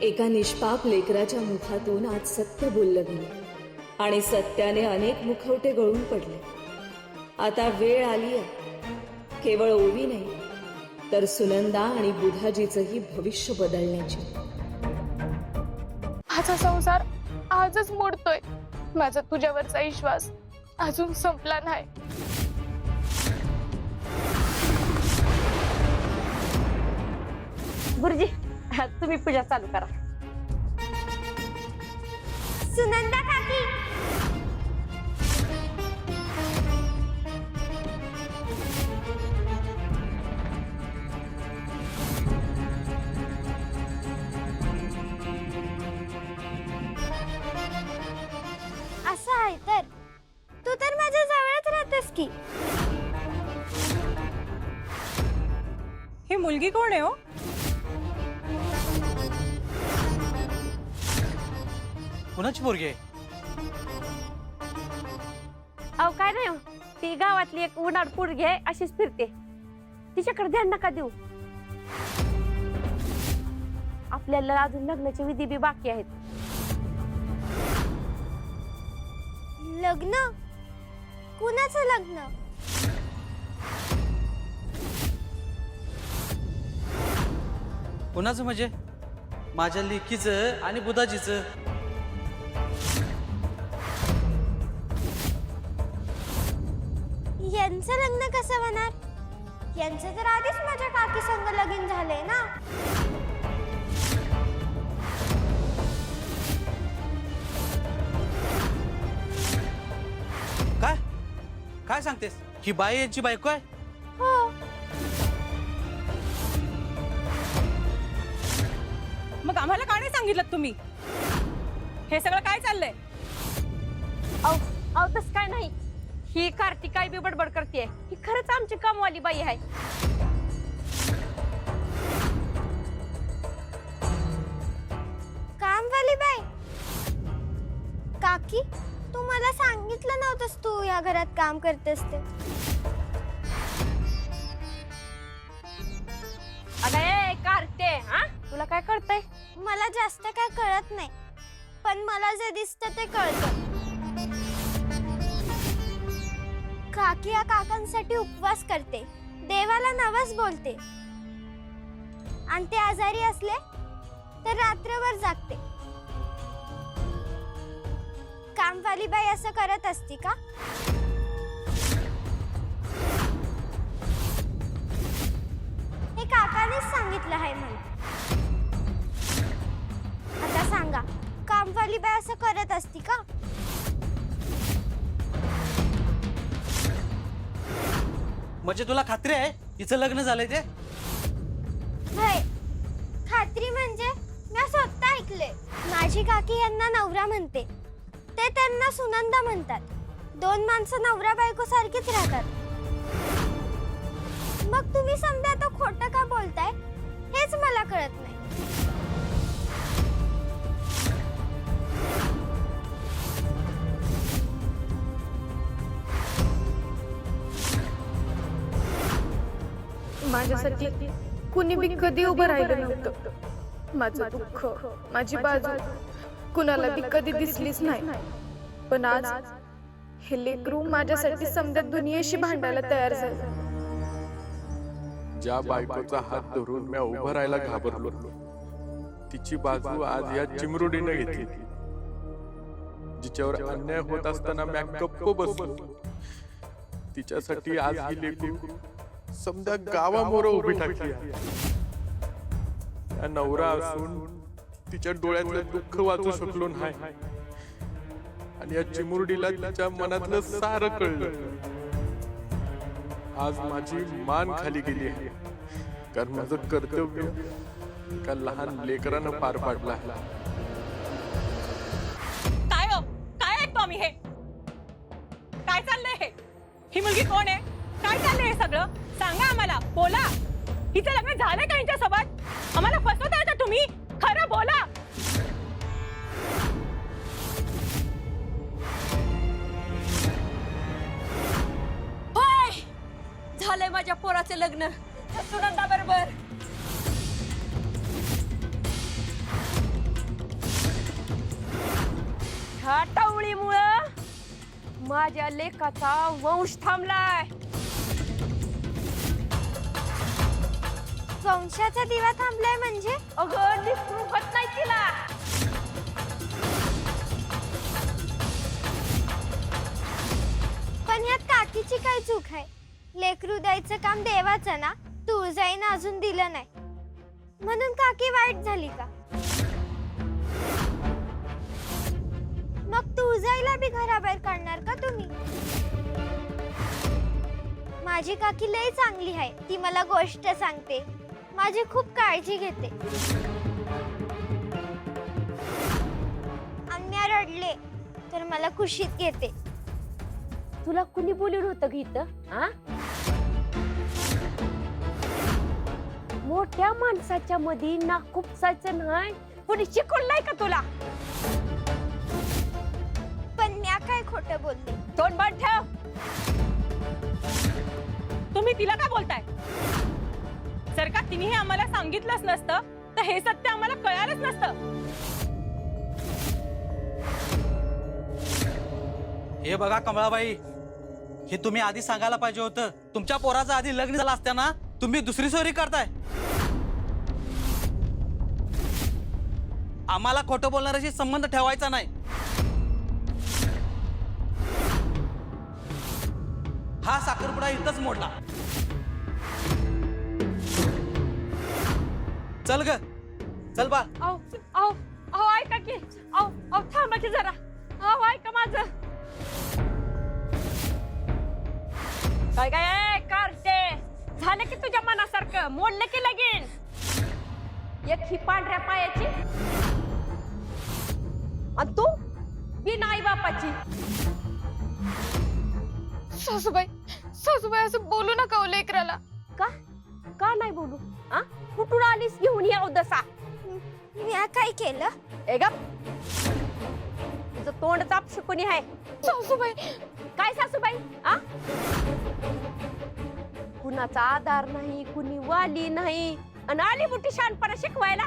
एका निष्पाप लेकराच्या मुखातून आज सत्य बोललं गेलं आणि सत्याने अनेक मुखवटे गळून पडले. आता वेळ आली आहे केवळ ओवी नाही तर सुनंदा आणि बुधाजीचंही भविष्य बदलण्याची. माझा संसार आजच मोडतोय. माझा तुझ्यावरचा विश्वास अजून संपला नाही. गुरुजी तुम्ही पूजा चालू करा. सुनंदा काकी, असं आहे तर तू तर माझ्या जवळच राहतेस की. ही मुलगी कोण आहे हो? कुणाची पोरगी आहे? अहो काय नाही हो. ती गावातली एक उन्हाळ पोरगी आहे, अशीच फिरते. तिच्याकडे ध्यान नका देऊ. आपल्याला अजून लग्नाची विधी बी बाकी आहेत. लग्न? कुणाचं लग्न? कुणाचं म्हणजे? माझ्या लेकीचं आणि बुधाजीचं. यांचं लग्न कसं होणार? यांचं तर आधीच माझ्या काकी संग लगीन झालंय ना. काय काय सांगतेस? ही बाई यांची बायको आहे? हो. मग आम्हाला का नाही सांगितलं तुम्ही? हे सगळं काय चाललंय? अहो तस काय नाही. ही कार्तिक काय बी बडबड करते. ही खरंच आमची कामवाली बाई आहे. कामवाली बाई? काकी, तू मला सांगितलं नव्हतंस तू या घरात काम करतेस ते. अगं ए कार्ते, हा तुला काय कळतंय? मला जास्त काय कळत नाही, पण मला जे दिसतं ते कळतं. काकी या काकांसाठी उपवास करते, देवाला नवस बोलते, आणि ते आजारी असले तर रात्रभर जागते. कामवाली बाई असं करत असती का? हे काकानेच सांगितलं आहे मला. आता सांगा, कामवाली बाई असं करत असती का? म्हणजे तुला खात्री आहे तिचं लग्न झालंय ते? होय, खात्री म्हणजे मी स्वतः ऐकले. माझी काकी यांना नवरा म्हणते, ते त्यांना सुनंदा म्हणतात. दोन माणसं नवरा बायको सारखीच राहतात. मग तुम्ही समजा तो खोटं का बोलताय हेच मला कळत नाही. माझ्यासाठी कुणी बी कधी उभं राहिलं नव्हतं. माझं दुःख, माझी बाजू कुणाला बी कधी दिसलीच नाही. पण आज हे लेकरू माझ्यासाठी समजा दुनियेशी भांडायला तयार झालं. ज्या बायकोचा हात धरून मी उभं राहायला घाबरलो, तिची बाजू आज या चिमरुडीने घेतली. जिच्यावर अन्याय होत असताना मी गप्प बसलो, तिच्यासाठी आज ही लेकरू समजा गावामोर उभी टाकली. त्या नवरा असून तिच्या डोळ्यातलं दुःख वाचू शकलो नाही, आणि या चिमुरडीला तिच्या मनातलं सारं कळलं. आज माझी मान खाली गेली आहे, कारण माझं कर्तव्य एका लहान लेकरानं पार पाडलं आहे. काय हो? काय ऐकतो आम्ही हे? काय चाललंय हे? ही मुलगी कोण आहे? काय चाललंय हे सगळं? सांगा आम्हाला, बोला. हिचं लग्न झालंय का हिच्यासोबत? आम्हाला फसवताय का तुम्ही? खरं बोला. होय, झालंय माझ्या पोराचे लग्न सुनंदा बरोबर. ह्या टावळीमुळं माझ्या लेकाचा वंश थांबलाय. वंशाचा दिवा थांबलाय म्हणजे? अगं निसरू होत नाही तिला. पण यात काकीची काय चूक आहे? लेकरू द्यायचं काम देवाचं ना, तुळजाईनं अजून दिलं नाही म्हणून काकी वाईट झाली का? मग तुळजाईला बी घराबाहेर काढणार का तुम्ही? माझी काकी लई चांगली आहे, ती मला गोष्ट सांगते, माझी खूप काळजी घेते. अन्या रडले तर मला कुशीत घेते. तुला कुणी बोलवलं होतं ग इथं? आ? मोठ्या माणसाच्या मध्ये नाक खुपसायचं नाही. कुणी शिकवलंय का तुला? पण म्या काय खोटं बोलले? तोंड बंद ठेव. तुम्ही तिला का बोलताय? जर का तिने हे आम्हाला सांगितलंच नसतं तर हे सत्य आम्हाला कळालंच नसतं. हे बघा कमळाबाई, हे तुम्ही आधी सांगायला पाहिजे होतं. तुमच्या पोराचं आधी लग्न झालं असताना तुम्ही दुसरी सोयरी करताय. आम्हाला खोटं बोलणाऱ्याशी संबंध ठेवायचा नाही. हा साखरपुडा इथंच मोडला. चल ग, चल बा. अहो अहो अहो ऐका की. अहो अहो थांबा की जरा. अहो ऐका माझं. काय काय करते? झालं की तुझ्या मनासारखं मोडलं की लगीन. एक ही पांढऱ्या पायाची आणि तू बिन आई बापाची. सासूबाई, सासूबाई असं बोलू नका हो लेकराला. का का नाही बोलू? आ कुठून आलीस घेऊन याव दसा? म्या काय केलं? ए गप. तुझं तोंड चाप शिकून आहे. सासूबाई, काय सासूबाई? आ कुणाचा आधार नाही, कुणी वाली नाही आणि आली मोठी शहाणपणा शिकवायला.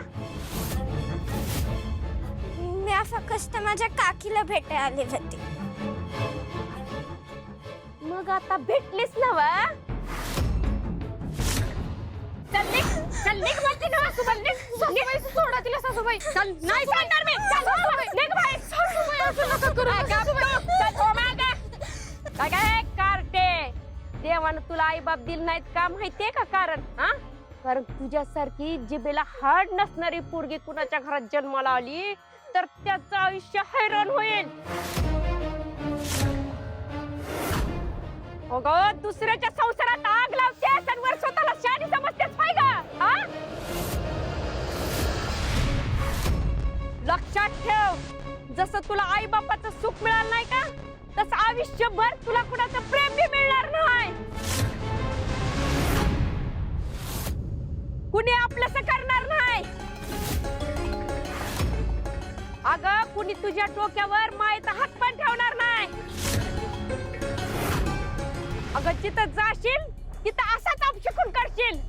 म्या फक्त माझ्या काकीला भेटायला आले होते. मग आता भेटलीस ना वा? चल निघ, चल निघ म्हणते ना सासूबाई. निघ, सासूबाई सोडा तिला सासूबाई. चल नाही सांगणार मी. चल सासूबाई, निघ बाहेर. सासूबाई असं नका करू. चल हो मागं. काय काय कारटे? देवानं तुला आई बाप दिल नाहीत का माहितीये का कारण? हा, कारण तुझ्यासारखी जिभेला हाड नसणारी पोरगी कुणाच्या घरात जन्माला आली तर त्याचं आयुष्य हैराण होईल. अगं दुसऱ्याच्या संसारात आग लावतेस आणि वर स्वतःला शहाणी समजतेस पाय का? हा, लक्षात ठेव, जसं तुला आई बापाचं सुख मिळालं नाही का तसं आयुष्यभर तुला कुणाचं प्रेम बी मिळणार नाही. कुणी आपलंसं करणार नाही. अगं कुणी तुझ्या डोक्यावर मायेचा हात पण ठेवणार नाही. अगं जिथं जाशील तिथं असाच अपशिकून करशील.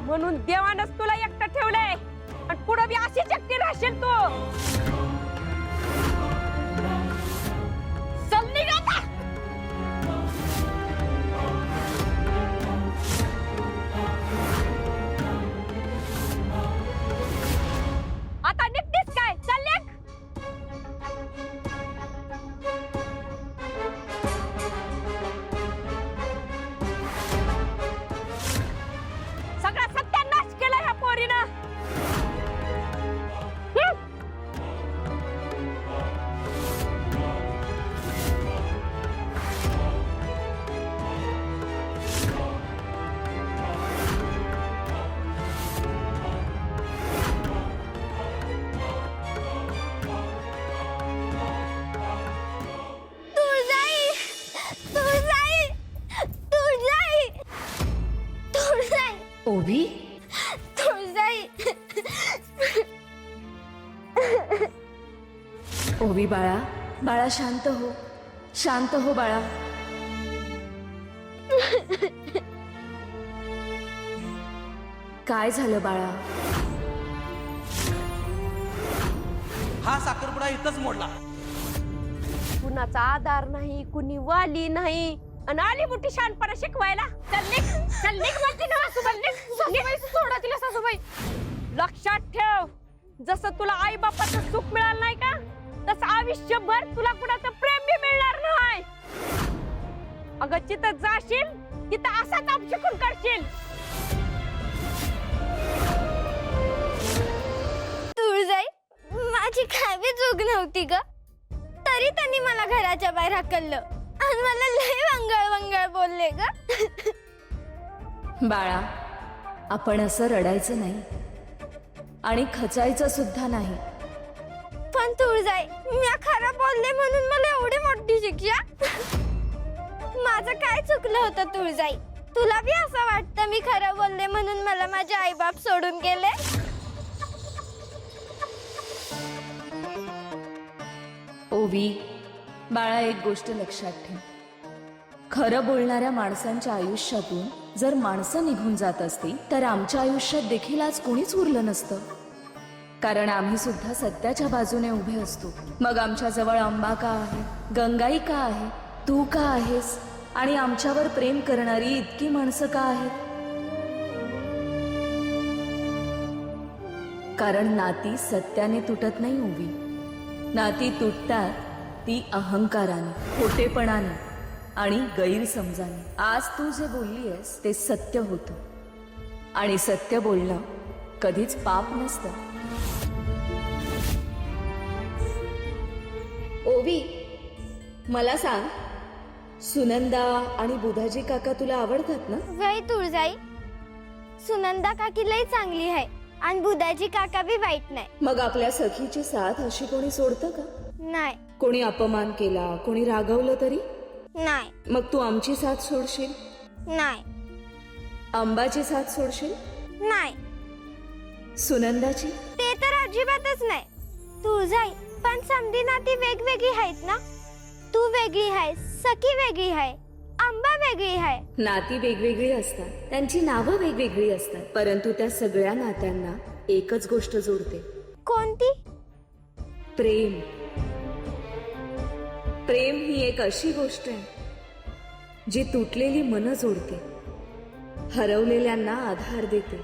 म्हणून देवानच तुला एकटं ठेवलंय आणि पुढे बी अशीच एकटी राहशील तू. चल निघ आता. आता निघतेस काय? चल निघ. सगळा सत्यानाश केला ह्या पोरीनं. तुळजाई, तुळजाई, तुळजाई, तुळजाई, ओवी, तुळजाई. ओवी बाळा, बाळा शांत हो, शांत हो बाळा. काय झालं बाळा? हा साखरपुडा इथंच मोडला. कुणाचा आधार नाही, कुणी वाली नाही, आणि आली मोठी शानपणा शिकवायला. चल निघ म्हणते ना सासूबाई. सोडा तिला सासूबाई. लक्षात ठेव, जसं तुला आई बापाचं सुख मिळालं नाही का, तसं आयुष्यभर तुला कुणाचं प्रेम बी मिळणार नाही. अगं जिथं जाशील तिथं असाच अपशिकून करशील. तुळजाई, माझी काय बी चूक नव्हती ग, तरी त्यांनी मला घराच्या बाहेर हाकललं आणि मला लय वंगळ बोलले ग. बाळा, आपण असं रडायचं नाही आणि खचायचं सुद्धा नाही. पण तुळजाई, मी खरं बोलले म्हणून मला एवढी मोठी शिक्षा. माझं काय चुकलं होतं तुळजाई? तुला बी असं वाटतं मी खरं बोलले म्हणून मला माझे आईबाप सोडून गेले? ओवी, बाळा, एक गोष्ट लक्षात ठेव. खरं बोलणाऱ्या माणसांच्या आयुष्यातून जर माणसं निघून जात असती तर आमच्या आयुष्यात देखील आज कोणीच उरलं नसतं. कारण आम्ही सुद्धा सत्याच्या बाजूने उभे असतो. मग आमच्या जवळ अंबा का आहे, गंगाई का आहे, तू का आहेस, आणि आमच्यावर प्रेम करणारी इतकी माणसं का आहेत? कारण नाती सत्याने तुटत नाही ओवी. नाती तुटतात ती अहंकाराने, खोटेपणाने आणि गैरसमजाने. आज तू जे बोलली आहेस ते सत्य होतं, आणि सत्य बोलणं कधीच पाप नसतं. ओवी, मला सांग, सुनंदा आणि बुधाजी काका तुला आवडतात ना? वय तुळजाई, सुनंदा काकी लय चांगली आहे आणि बुधाजी काका बी वाईट नाही. मग आपल्या सखीची साथ अशी कोणी सोडतं का? नाही. कोणी अपमान केला, कोणी रागवलं तरी? नाही. मग तू आमची साथ सोडशील? नाही. अंबाची साथ सोडशील? नाही. सुनंदाची? ते तर अजिबातच नाही. तुळजाई, पण समधी नाती वेगवेगळी आहेत ना. तू वेगळी आहे, सखी वेगळी आहे, अंबा वेगळी आहे. नाती वेगवेगळी असतात, त्यांची नावं वेगवेगळी असतात, परंतु त्या सगळ्या नात्यांना एकच गोष्ट जोडते. कोणती? प्रेम. प्रेम ही एक अशी गोष्ट आहे जी तुटलेली मनं जोडते, हरवलेल्यांना आधार देते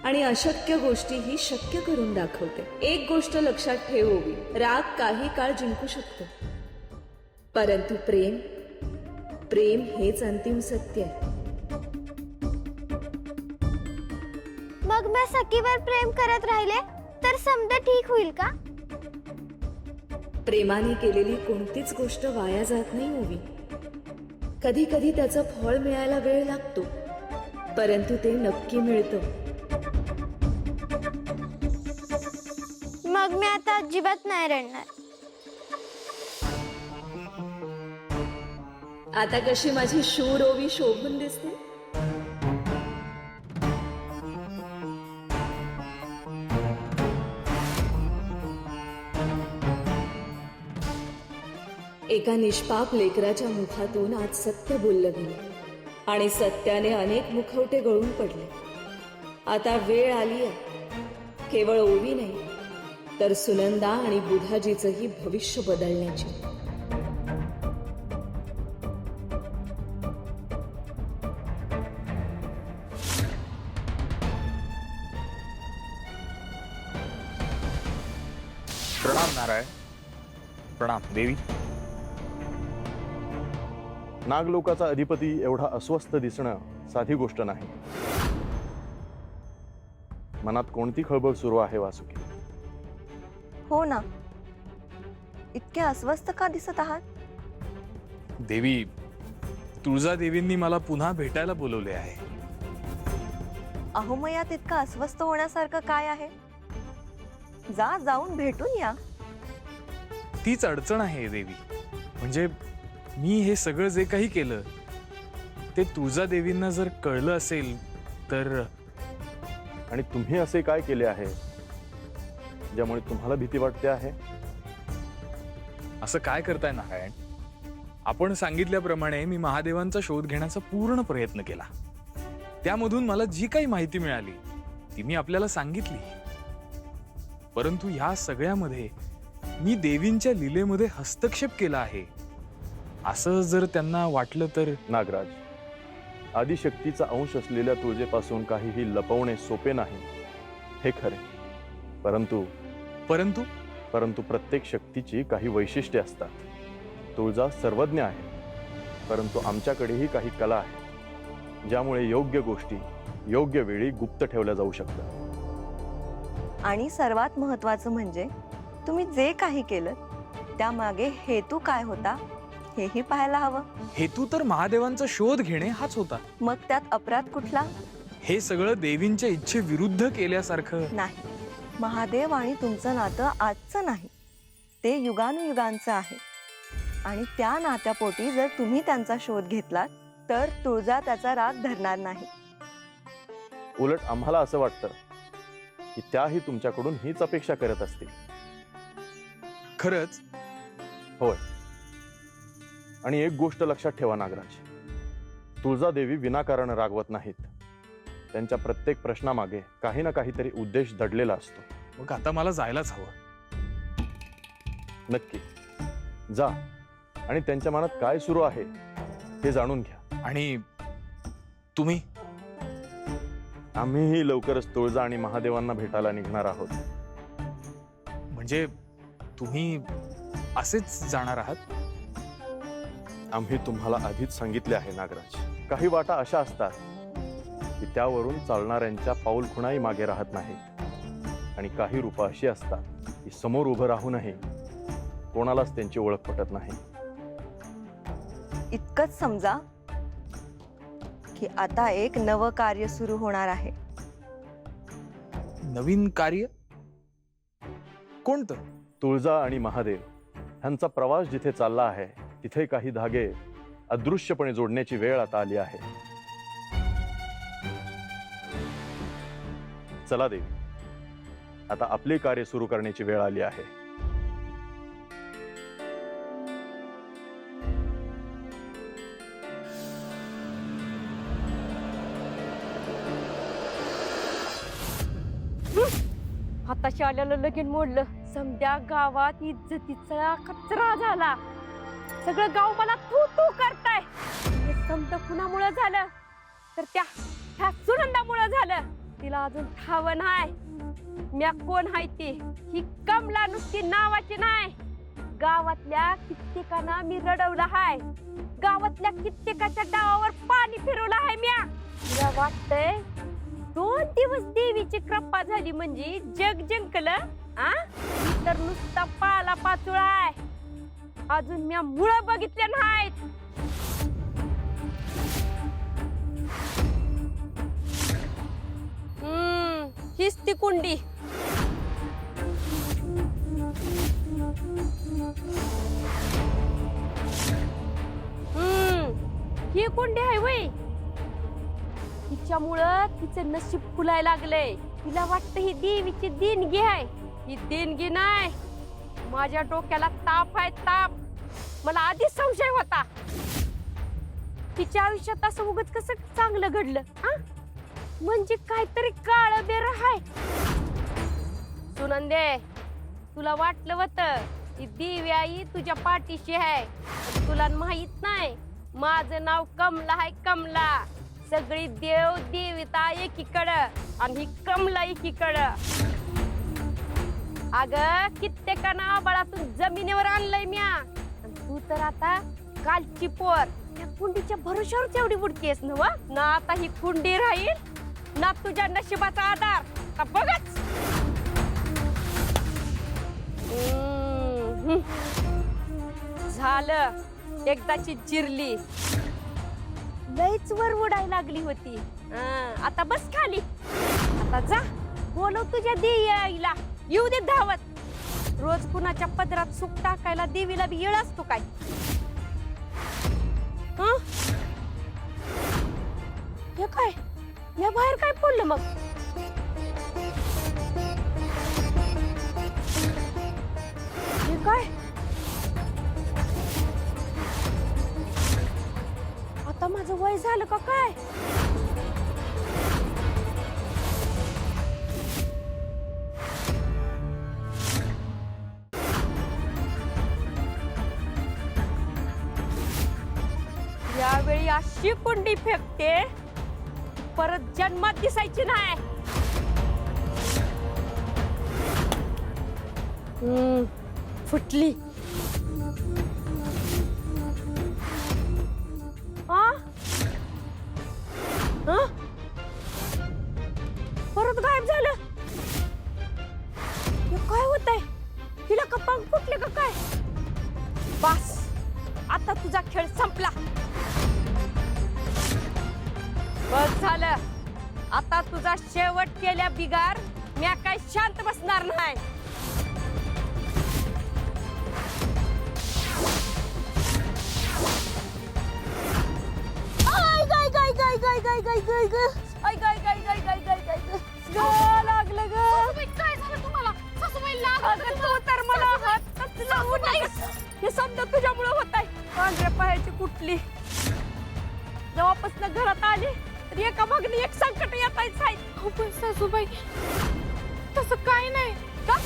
आणि अशक्य गोष्टीही शक्य करून दाखवते. एक गोष्ट लक्षात ठेव ओवी, राग काही काळ जिंकू शकतो, परंतु प्रेम हेच अंतिम सत्य आहे. मग मी सखीवर प्रेम करत राहिले तर समजा ठीक होईल का? प्रेमाने केलेली कोणतीच गोष्ट वाया जात नाही ओवी. कधी कधी त्याचं फळ मिळायला वेळ लागतो, परंतु ते नक्की मिळतं. मग मी आता अजिबात नाही रडणार. आता कशी माझी शूर ओवी शोभून दिसते? एका निष्पाप लेकराच्या मुखातून आज सत्य बोललं गेलं आणि सत्याने अनेक मुखवटे गळून पडले. आता वेळ आली आहे केवळ ओवी नाही तर सुनंदा आणि बुधाजीचंही भविष्य बदलण्याची. प्रणाम नारायण. प्रणाम देवी. नागलोकाचा अधिपती एवढा अस्वस्थ दिसणं साधी गोष्ट नाही. मनात कोणती खळबळ सुरू आहे वासुकी? हो ना, इतके अस्वस्थ का दिसत आहात? देवी, तुळजा देवींनी मला पुन्हा भेटायला बोलवले आहे. अहो, मग यात इतकं अस्वस्थ होण्यासारखं काय आहे? जाऊन भेटून या. तीच अडचण आहे देवी. म्हणजे मी हे सगळं जे काही केलं ते तुळजा देवींना जर कळलं असेल तर. आणि तुम्ही असे काय केले आहे ज्यामुळे तुम्हाला भीती वाटते आहे? असं काय करताय नारायण? आपण सांगितल्याप्रमाणे मी महादेवांचा शोध घेण्याचा पूर्ण प्रयत्न केला. त्यामधून मला जी काही माहिती मिळाली ती मी आपल्याला सांगितली. परंतु ह्या सगळ्यामध्ये मी देवींच्या लीलेमध्ये हस्तक्षेप केला आहे असं जर त्यांना वाटलं तर. नागराज, आदिशक्तीचा अंश असलेल्या तुळजेपासून काहीही लपवणे सोपे नाही हे खरे, परंतु परंतु परंतु प्रत्येक शक्तीची काही वैशिष्ट्ये असतात. तुळजा सर्वज्ञ आहे, परंतु आमच्याकडेही काही कला आहे ज्यामुळे योग्य गोष्टी योग्य वेळी गुप्त ठेवल्या जाऊ शकतात. आणि सर्वात महत्वाचं म्हणजे तुम्ही जे काही केलं त्यामागे हेतू काय होता हेही पाहायला हवं. हेतू तर महादेवांचा शोध घेणे हाच होता. मग त्यात अपराध कुठला? हे सगळं देवींच्या इच्छेविरुद्ध केल्यासारखं नाही. महादेव आणि तुमचं नातं आजचं नाही, ते युगानुयुगांचं आहे. आणि त्या नात्यापोटी जर तुम्ही त्यांचा शोध घेतलात तर तुळजा त्याचा राग धरणार नाही. उलट आम्हाला असं वाटतं की त्याही तुमच्याकडून हीच अपेक्षा करत असतील. खरंच? होय. आणि एक गोष्ट लक्षात ठेवा नागराज, तुळजादेवी विनाकारण रागवत नाहीत. त्यांच्या प्रत्येक प्रश्नामागे काही ना काहीतरी उद्देश दडलेला असतो. मग आता मला जायलाच हवं. नक्की जा आणि त्यांच्या मनात काय सुरू आहे हे जाणून घ्या. आणि तुम्ही? आम्हीही लवकरच तुळजा आणि महादेवांना भेटायला निघणार आहोत. म्हणजे तुम्ही असेच जाणार आहात? आम्ही तुम्हाला आधीच सांगितले आहे नागराज, काही वाटा अशा असतात की त्यावरून चालणाऱ्यांच्या पाऊलखुणाही मागे राहत नाहीत, आणि काही रूपं अशी असतात की समोर उभं राहूनही कोणालाच त्यांची ओळख पटत नाही. इतकंच समजा की आता एक नवं कार्य सुरू होणार आहे. नवीन कार्य? कोणतं? तुळजा आणि महादेव ह्यांचा प्रवास जिथे चालला आहे तिथे काही धागे अदृश्यपणे जोडण्याची वेळ आता आली आहे. चला देवी, आता आपले कार्य सुरू करण्याची वेळ आली आहे. हाताशी आलेलं लगीन मोडलं. समध्या गावात इज्जतीचा कचरा झाला. सगळं गाव मला तू तू करताय. हे समद कुणामुळे झालं तर त्या सुनंदामुळे झालं. तिला अजून ठाव नाही म्या कोण हाय ती. ही कमला नुसती नावाची नाही, गावातल्या कित्येकांना मी रडवलं हाय. गावातल्या कित्येकाच्या डावावर पाणी फिरवलं हाय म्या. तुला वाटतंय 2 दिवस देवीची कृपा झाली म्हणजे जग जिंकलं? आ तर नुसता पाला पाचोळा आहे. अजून म्या मुळं बघितले नाहीत. हीच ती कुंडी. ही कुंडी आहे वय. तिच्यामुळं तिचं नशीब फुलायला लागलंय. तिला वाटतं ही देवीची देणगी आहे. ही देणगी नाही, माझ्या डोक्याला ताप आहे ताप. मला आधीच संशय होता. तिच्या आयुष्यात असं उगाच कसं चांगलं घडलं? म्हणजे काहीतरी काळ बेर आहे. सुनंदे, तुला वाटलं होतं की देवी आई तुझ्या पाठीशी आहे, तुला माहित नाही माझं नाव कमला आहे. कमला. सगळी देव देवता एकीकडं आणि ही कमला एकीकडं. अगं कित्येकांना आबाळातून जमिनीवर आणलंय म्या. तू तर आता कालची पोर त्या कुंडीच्या भरोश्यावर एवढी बुडतीयस ना. आता ही कुंडी राहील ना तुझ्या नशिबाचा आधार. का बघच. झालं, एकदाची जिरली. लईच वर उडायला लागली होती. आता बस खाली. आता जा बोलव तुझ्या देवीला. येऊ दे धावत. रोज कुणाच्या पदरात सुख टाकायला देवीला बी येळ असतो काय? हे काय? या बाहेर काय पडलं मग? हे काय? आता माझं वय झालं का काय? अशी कुंडी फेकते परत जन्मात दिसायची नाही. फुटली. आ? आ? परत गायब झालं. हे काय होत आहे? हिला का पंख फुटले का काय? बस आता तुझा खेळ संपला. बस झालं. आता तुझा शेवट केल्या बिगार मी काय शांत बसणार नाही. लागलं ग. काय झालं तुम्हाला? तू तर मला हात लावू नयेस. हे समजा तुझ्यामुळे होत आहे. पांढऱ्या पायाची कुठली जेव्हापासून घरात आली तर एका मागणी एक संकट येत आहे. पण सासूबाई तसं काय नाही. का?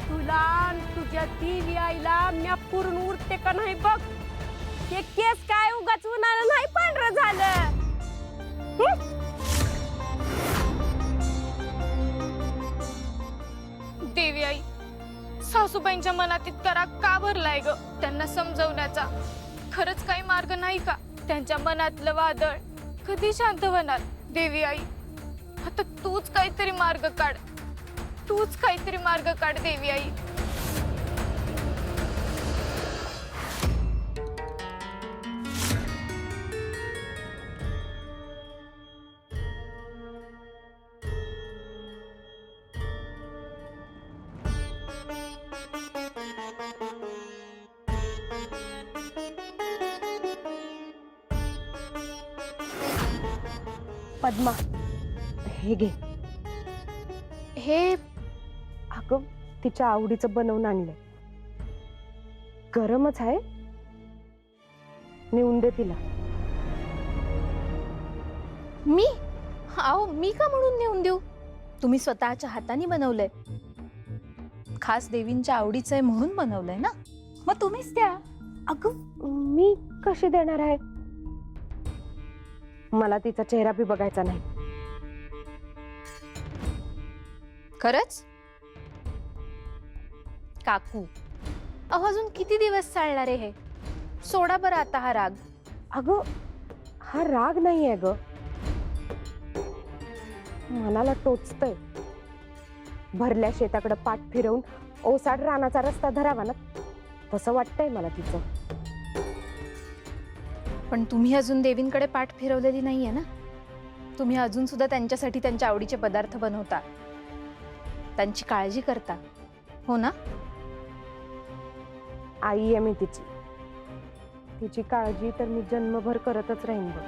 तुला आणि तुझ्या देवी आईला म्या पूर्ण उरते का नाही बघ. हे केस काय उगाच उन्हाळा नाही पांढरं झालं. देवी आई, सासूबाईंच्या मनात इतका राग का भरलाय ग? त्यांना समजवण्याचा खरंच काही मार्ग नाही का? त्यांच्या मनातलं वादळ कधी शांत होणार? देवी आई, आता तूच काहीतरी मार्ग काढ. तूच काहीतरी मार्ग काढ देवी आई. पद्मा, हे घे. हे अगं तिच्या आवडीचं बनवून आणलंय. गरमच आहे, नेऊन दे तिला. मी मी का म्हणून नेऊन देऊ? तुम्ही स्वतःच्या हाताने बनवलंय. खास देवींच्या आवडीचं आहे म्हणून बनवलंय ना, मग तुम्हीच द्या. अगं मी कशी देणार आहे? मला तिचा चेहरा बी बघायचा नाही. खरंच? काकू, अजून किती दिवस चालणार आहे हे? सोडा बरं आता हा राग. अगं हा राग नाही आहे ग, मनाला टोचतय. भरल्या शेताकडे पाठ फिरवून ओसाड रानाचा रस्ता धरावा ना, तसं वाटतंय मला तिचं. पण तुम्ही अजून देवींकडे पाठ फिरवलेली नाहीये ना. तुम्ही अजून सुद्धा त्यांच्यासाठी त्यांच्या आवडीचे पदार्थ बनवता, त्यांची काळजी करता, हो ना? आई आहे मी तिची. तिची काळजी तर मी जन्मभर करतच राहीन बघ.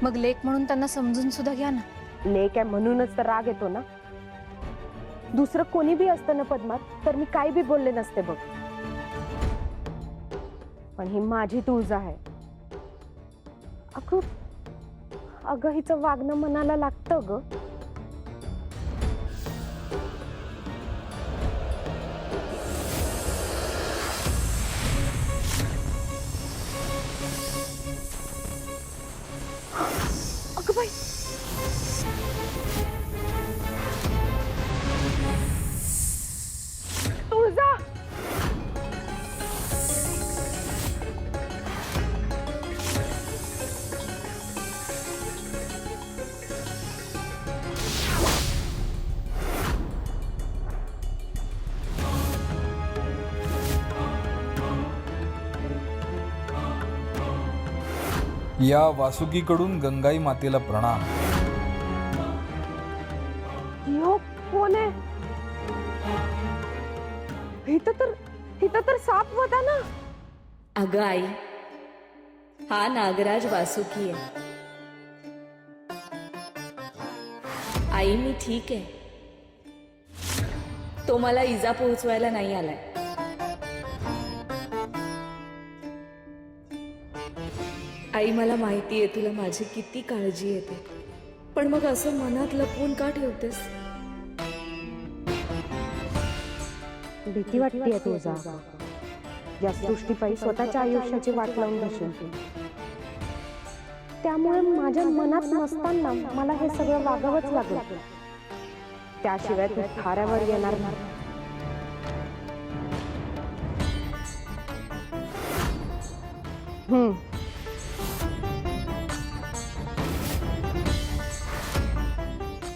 मग लेक म्हणून त्यांना समजून सुद्धा घ्या ना. लेक आहे म्हणूनच तर राग येतो ना. दुसरं कोणी बी असतं ना पद्मा, तर मी काही बी बोलले नसते बघ. पण ही माझी तुळजा आहे. अगं हिचं वागणं मनाला लागतं ग. अगं बाई, तुळजा. या वासुकीकडून गंगाई मातेला प्रणाम. यो कोण आहे? इथं तर साप होता ना. अगं आई, हा नागराज वासुकी आहे. आई मी ठीक आहे. तो मला इजा पोहोचवायला नाही आलाय. आई मला माहिती आहे तुला माझी किती काळजी येते, पण मग असं मनात लपवून का ठेवतेस? भीती वाटते तुझा. या सृष्टीपायी स्वतःच्या आयुष्याची वाट लावून बसेल. त्यामुळे माझ्या मनात नसताना मला हे सगळं वागावंच लागलं. त्याशिवाय तू थाऱ्यावर येणार नाही.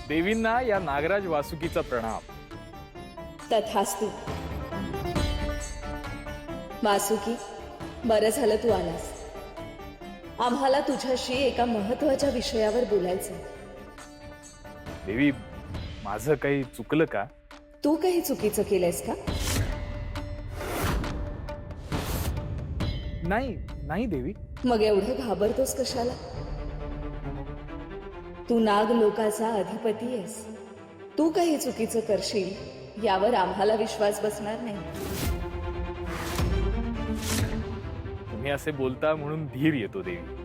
देवींना या नागराज वासुकीचा प्रणाम. तथास्तु. वासुकी, बरं झालं तू आलास. आम्हाला तुझ्याशी एका महत्वाच्या विषयावर बोलायचं. देवी, माझं काही चुकलं का? तू काही चुकीचं केलंयस का? नाही नाही देवी. मग एवढं घाबरतोस कशाला? तू नाग लोकाचा अधिपती आहेस. तू काही चुकीचं करशील यावर आम्हाला विश्वास बसणार नाही. तुम्ही असे बोलता म्हणून धीर येतो देवी.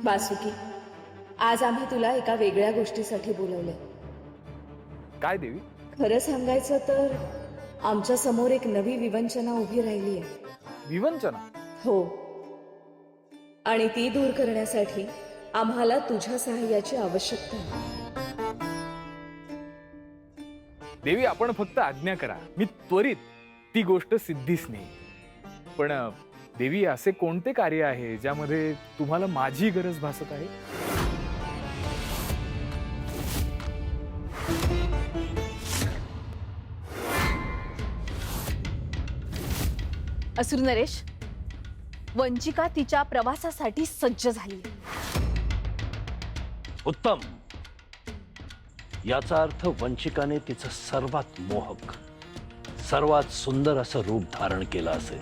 वासुकी, आज आम्ही तुला एका वेगळ्या गोष्टीसाठी बोलवलंय. काय देवी? खरं सांगायचं तर आमच्या समोर एक नवी विवंचना उभी राहिली आहे. विवंचना? हो, आणि ती दूर करण्यासाठी आम्हाला तुझ्या सहाय्याची आवश्यकता आहे. देवी, आपण फक्त आज्ञा करा. मी त्वरित ती गोष्ट सिद्धीस नेईन. पण देवी, असे कोणते कार्य आहे ज्यामध्ये तुम्हाला माझी गरज भासत आहे? असुर नरेश, वंचिका तिच्या प्रवासासाठी सज्ज झाली. उत्तम. याचा अर्थ वंचिकाने तिचं सर्वात मोहक, सर्वात सुंदर असं रूप धारण केलं असेल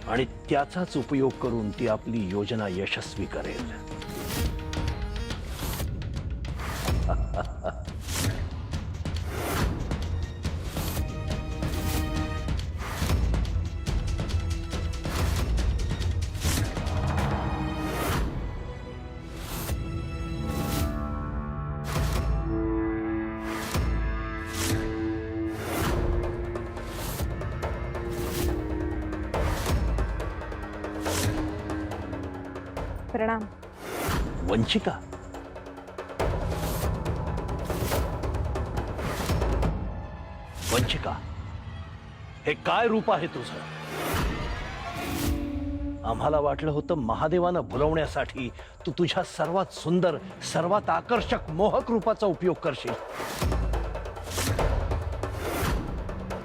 आणि त्याचाच उपयोग करून ती आपली योजना यशस्वी करेल. प्रणाम. वंचिका, वंचिका, हे काय रूप आहे तुझं? आम्हाला वाटलं होतं महादेवानं भुलवण्यासाठी तू तुझ्या सर्वात सुंदर, सर्वात आकर्षक, मोहक रूपाचा उपयोग करशील.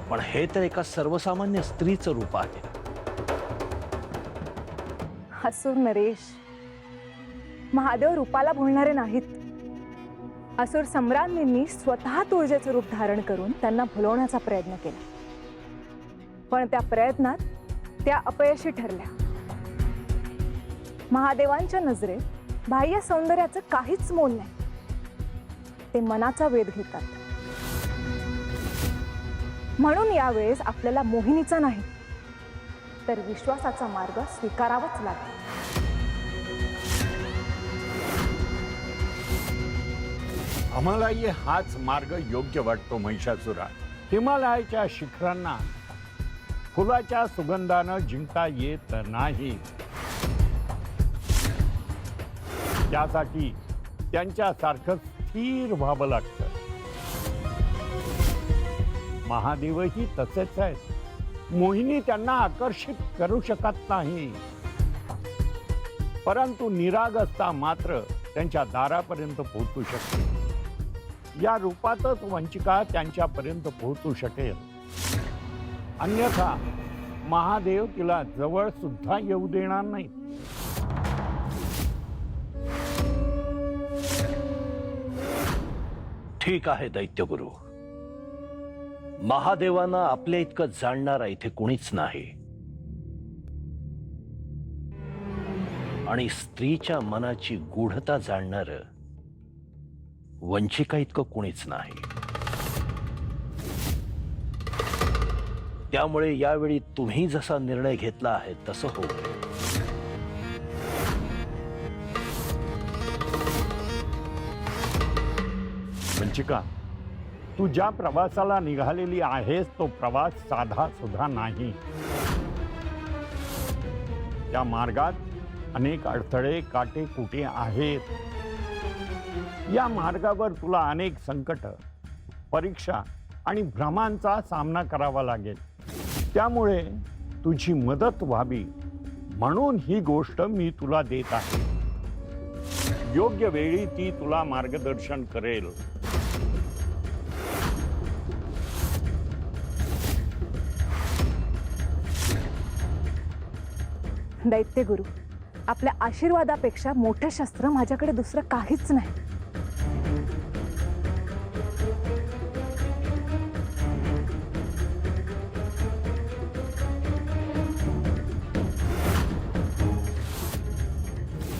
पण हे तर एका सर्वसामान्य स्त्रीचं रूप आहे. असुर नरेश, महादेव रूपाला भुलणारे नाहीत. असुर सम्राज्ञींनी स्वतः तुळजेचं रूप धारण करून त्यांना भुलवण्याचा प्रयत्न केला, पण त्या प्रयत्नात त्या अपयशी ठरल्या. महादेवांच्या नजरेत बाह्य सौंदर्याचं काहीच मोल नाही. ते मनाचा वेध घेतात. म्हणून यावेळेस आपल्याला मोहिनीचा नाही तर विश्वासाचा मार्ग स्वीकारावाच लागेल. आम्हालाही हाच मार्ग योग्य वाटतो महिषासुरा. हिमालयाच्या शिखरांना फुलाच्या सुगंधानं जिंकता येत नाही. त्यासाठी त्यांच्यासारखं स्थिर व्हावं लागतं. महादेवही तसेच आहेत. मोहिनी त्यांना आकर्षित करू शकत नाही, परंतु निरागसता मात्र त्यांच्या दारापर्यंत पोहोचू शकते. या रूपातच वंचिका त्यांच्यापर्यंत पोहोचू शकेल. अन्यथा महादेव तिला जवळ सुद्धा येऊ देणार नाही. ठीक आहे दैत्यगुरु. महादेवांना आपल्या इतकं जाणणारा इथे कुणीच नाही आणि स्त्रीच्या मनाची गूढता जाणणारं वंचिका इतकं कुणीच नाही. त्यामुळे यावेळी तुम्ही जसा निर्णय घेतला आहे तसं होऊ. वंचिका, तू ज्या प्रवासाला निघालेली आहेस तो प्रवास साधा सुद्धा नाही. त्या मार्गात अनेक अडथळे काटेकुटे आहेत. या मार्गावर तुला अनेक संकट, परीक्षा आणि भ्रमांचा सामना करावा लागेल. त्यामुळे तुझी मदत व्हावी म्हणून ही गोष्ट मी तुला देत आहे. योग्य वेळी ती तुला मार्गदर्शन करेल. दैत्यगुरु, आपल्या आशीर्वादापेक्षा मोठं शस्त्र माझ्याकडे दुसरं काहीच नाही.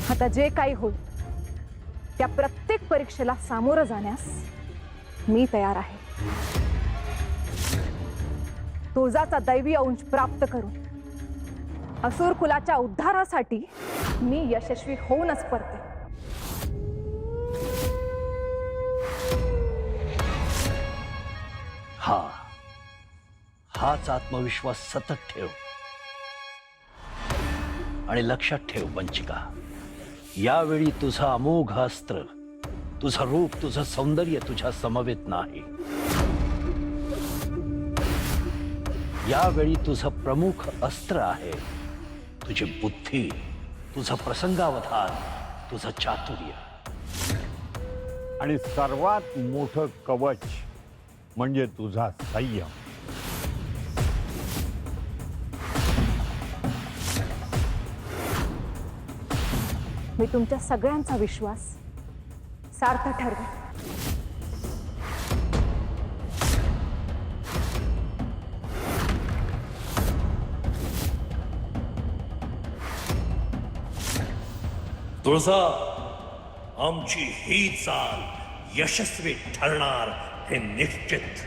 आता जे काही होईल त्या प्रत्येक परीक्षेला सामोरं जाण्यास मी तयार आहे. तुळजाचा दैवी अंश प्राप्त करून असुर कुलाच्या उद्धारासाठी मी यशस्वी होऊनच परते. हाच आत्मविश्वास सतत ठेव आणि लक्षात ठेव वंचिका, यावेळी तुझं अमोघ अस्त्र, तुझं रूप, तुझं सौंदर्य तुझ्या समवेत नाही. यावेळी तुझं प्रमुख अस्त्र आहे तुझी बुद्धी, तुझं प्रसंगावधान, तुझं चातुर्य. आणि सर्वात मोठं कवच म्हणजे तुझा संयम. मी तुमच्या सगळ्यांचा विश्वास सार्थ ठरवे. तुळजा, आमची ही चाल यशस्वी ठरणार हे निश्चित.